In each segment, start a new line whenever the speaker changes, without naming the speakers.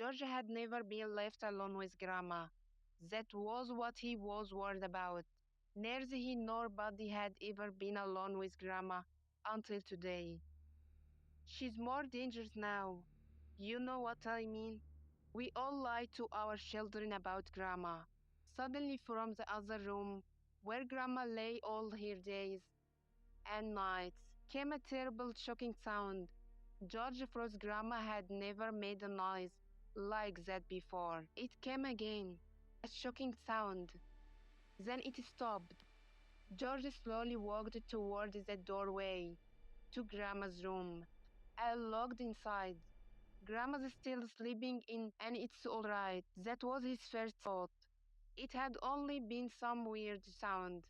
George had never been left alone with Grandma. That was what he was worried about. Neither he nor Buddy had ever been alone with Grandma until today. She's more dangerous now. You know what I mean? We all lie to our children about Grandma. Suddenly, from the other room, where Grandma lay all her days and nights, came a terrible, shocking sound. George Frost's Grandma had never made a noise like that before. It came again, a shocking sound. Then it stopped. George slowly walked toward the doorway to Grandma's room. I looked inside. Grandma's still sleeping in, and it's all right. That was his first thought. It had only been some weird sound.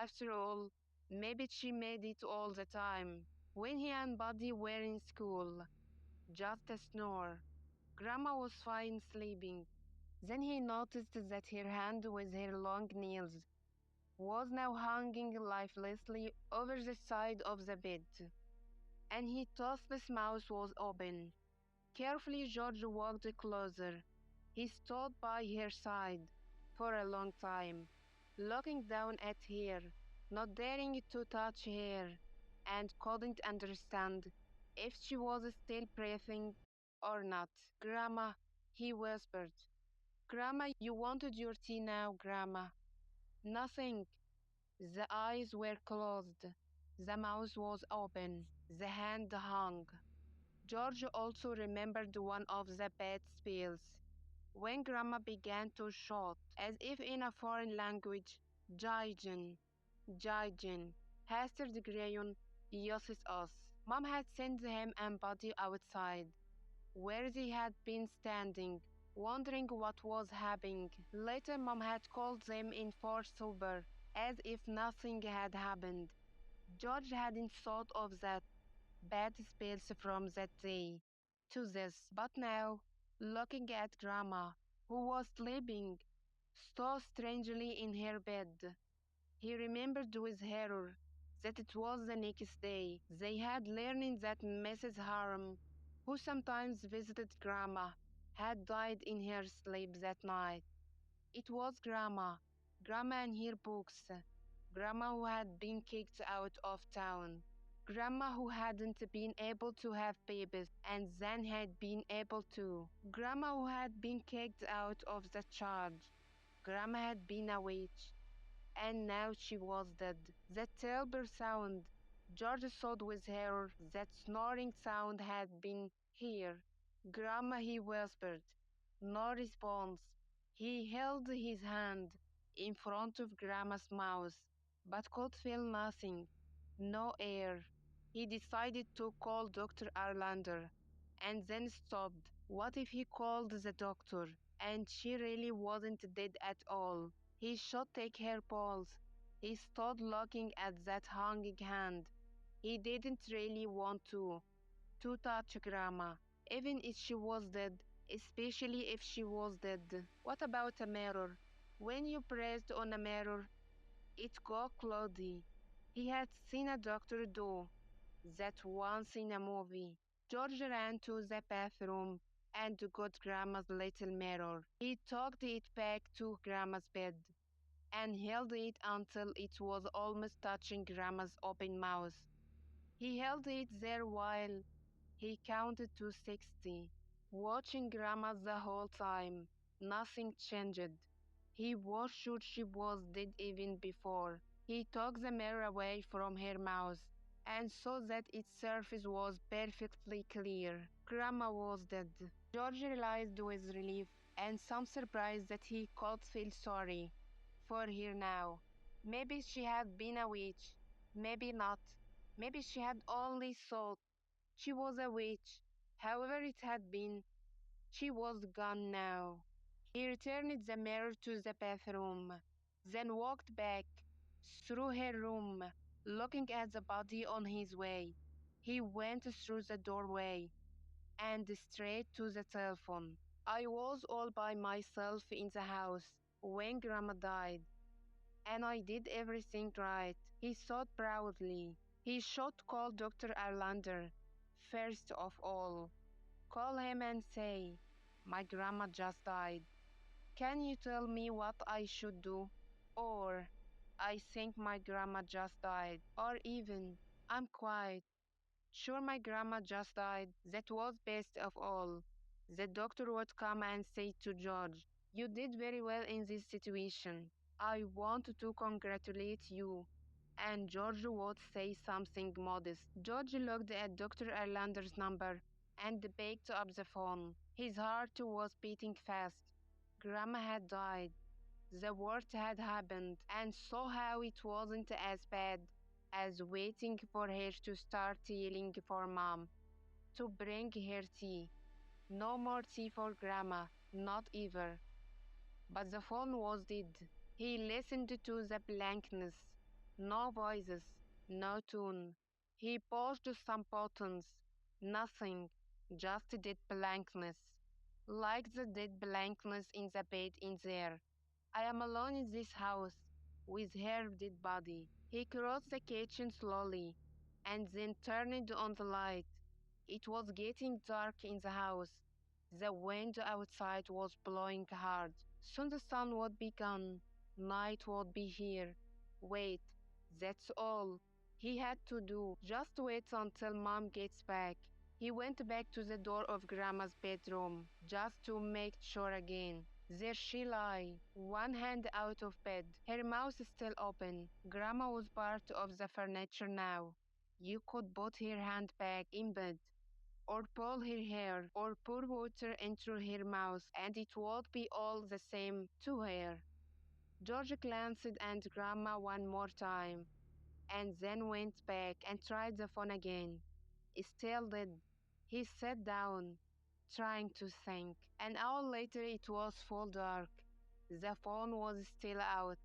After all, maybe she made it all the time. When he and Buddy were in school, just a snore. Grandma was fine sleeping. Then he noticed that her hand with her long nails was now hanging lifelessly over the side of the bed, and he thought his mouth was open. Carefully, George walked closer. He stood by her side for a long time, looking down at her, not daring to touch her, and couldn't understand if she was still breathing or not. Grandma, he whispered. Grandma, you wanted your tea now, Grandma. Nothing. The eyes were closed. The mouth was open. The hand hung. George also remembered one of the bad spells. When Grandma began to shout, as if in a foreign language, Jaijen, Jaijen, Hastard Grayon, uses us. Mom had sent him and Buddy outside, where they had been standing, wondering what was happening. Later, Mom had called them in for supper, as if nothing had happened. George hadn't thought of that bad spells from that day to this, but now, looking at Grandma, who was sleeping so strangely in her bed, he remembered with horror that it was the next day. They had learned that Mrs. Harum, who sometimes visited Grandma, had died in her sleep that night. It was Grandma, Grandma and her books, Grandma who had been kicked out of town, Grandma who hadn't been able to have babies and then had been able to, Grandma who had been kicked out of the church, Grandma had been a witch, and now she was dead. That terrible sound, George thought with horror that snoring sound had been here. Grandma, he whispered. No response. He held his hand in front of Grandma's mouth, but could feel nothing. No air. He decided to call Dr. Arlander, and then stopped. What if he called the doctor, and she really wasn't dead at all? He should take her pulse. He stood looking at that hanging hand. He didn't really want to touch Grandma, even if she was dead, especially if she was dead. What about a mirror? When you pressed on a mirror, it got cloudy. He had seen a doctor do that once in a movie. George ran to the bathroom and got Grandma's little mirror. He tucked it back to Grandma's bed and held it until it was almost touching Grandma's open mouth. He held it there while he counted to 60, watching Grandma the whole time. Nothing changed. He was sure she was dead even before. He took the mirror away from her mouth and saw that its surface was perfectly clear. Grandma was dead. George realized with relief and some surprise that he could feel sorry for her now. Maybe she had been a witch. Maybe not. Maybe she had only thought she was a witch. However it had been, she was gone now. He returned the mirror to the bathroom, then walked back through her room, looking at the body on his way. He went through the doorway and straight to the telephone. I was all by myself in the house when Grandma died, and I did everything right, he thought proudly. He should call Dr. Arlander first of all. Call him and say, My grandma just died. Can you tell me what I should do? Or, I think my grandma just died. Or even, I'm quiet. Sure, my grandma just died. That was best of all. The doctor would come and say to George, "You did very well in this situation. I want to congratulate you." And George would say something modest. George looked at Dr. Erlander's number and picked up the phone. His heart was beating fast. Grandma had died. The worst had happened, and somehow it wasn't as bad as waiting for her to start yelling for Mom to bring her tea. No more tea for Grandma, not ever. But the phone was dead. He listened to the blankness. No voices, no tune. He pushed some buttons. Nothing, just dead blankness. Like the dead blankness in the bed in there. I am alone in this house, with her dead body. He crossed the kitchen slowly, and then turned on the light. It was getting dark in the house. The wind outside was blowing hard. Soon the sun would be gone. Night would be here. Wait, that's all he had to do. Just wait until Mom gets back. He went back to the door of Grandma's bedroom, just to make sure again. There she lay, one hand out of bed, her mouth still open. Grandma was part of the furniture now. You could put her hand back in bed, or pull her hair, or pour water into her mouth, and it would be all the same to her. George glanced at Grandma one more time, and then went back and tried the phone again. Still did. He sat down, trying to think. An hour later it was full dark. The phone was still out.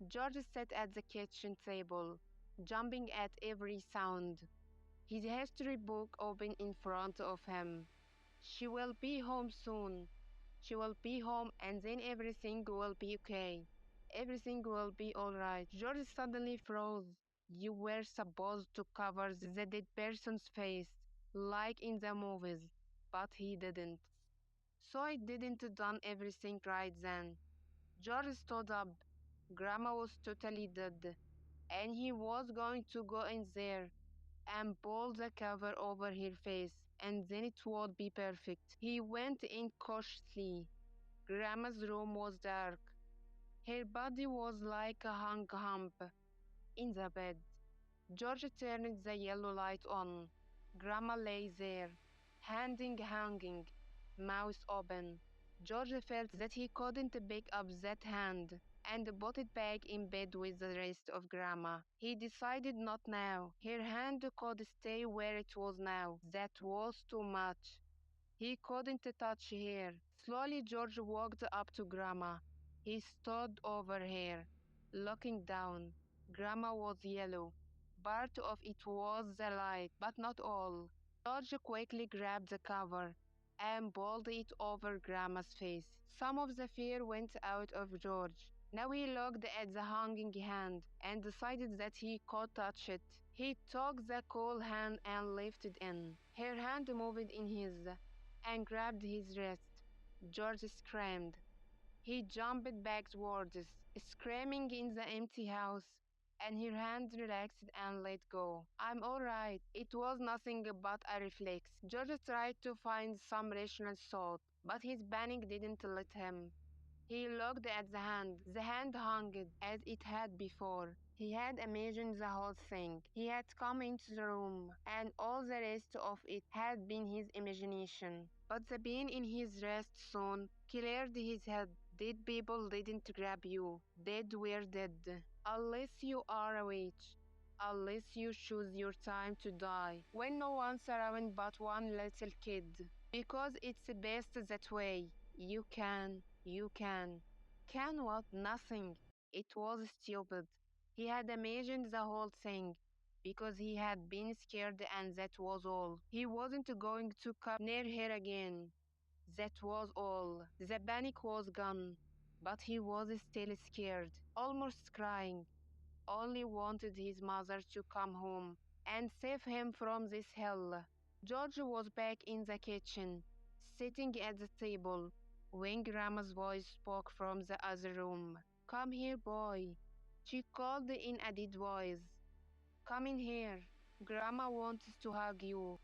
George sat at the kitchen table, jumping at every sound, his history book open in front of him. She will be home soon. She will be home, and then everything will be okay. Everything will be all right. George suddenly froze. You were supposed to cover the dead person's face, like in the movies, but he didn't. So I didn't done everything right then. George stood up. Grandma was totally dead, and he was going to go in there and pull the cover over her face, and then it would be perfect. He went in cautiously. Grandma's room was dark. Her body was like a hung hump in the bed. George turned the yellow light on. Grandma lay there, hanging, mouth open. George felt that he couldn't pick up that hand and put it back in bed with the rest of Grandma. He decided not now. Her hand could stay where it was now. That was too much. He couldn't touch her. Slowly, George walked up to Grandma. He stood over her, looking down. Grandma was yellow. Part of it was the light, but not all. George quickly grabbed the cover and pulled it over Grandma's face. Some of the fear went out of George. Now he looked at the hanging hand and decided that he could touch it. He took the cool hand and lifted in. Her hand moved in his and grabbed his wrist. George screamed. He jumped backwards, screaming in the empty house, and her hand relaxed and let go. "I'm all right. It was nothing but a reflex." George tried to find some rational thought, but his panic didn't let him. He looked at the hand. The hand hung as it had before. He had imagined the whole thing. He had come into the room, and all the rest of it had been his imagination. But the pain in his wrist soon cleared his head. Dead people didn't grab you. Dead were dead. Unless you are a witch. Unless you choose your time to die. When no one's around but one little kid. Because it's best that way. You can. You can. Can what? Nothing. It was stupid. He had imagined the whole thing because he had been scared, and that was all. He wasn't going to come near her again. That was all. The panic was gone, but he was still scared, almost crying. Only wanted his mother to come home and save him from this hell. George was back in the kitchen, sitting at the table when Grandma's voice spoke from the other room. Come here, boy. She called in a dead voice. Come in here. Grandma wants to hug you.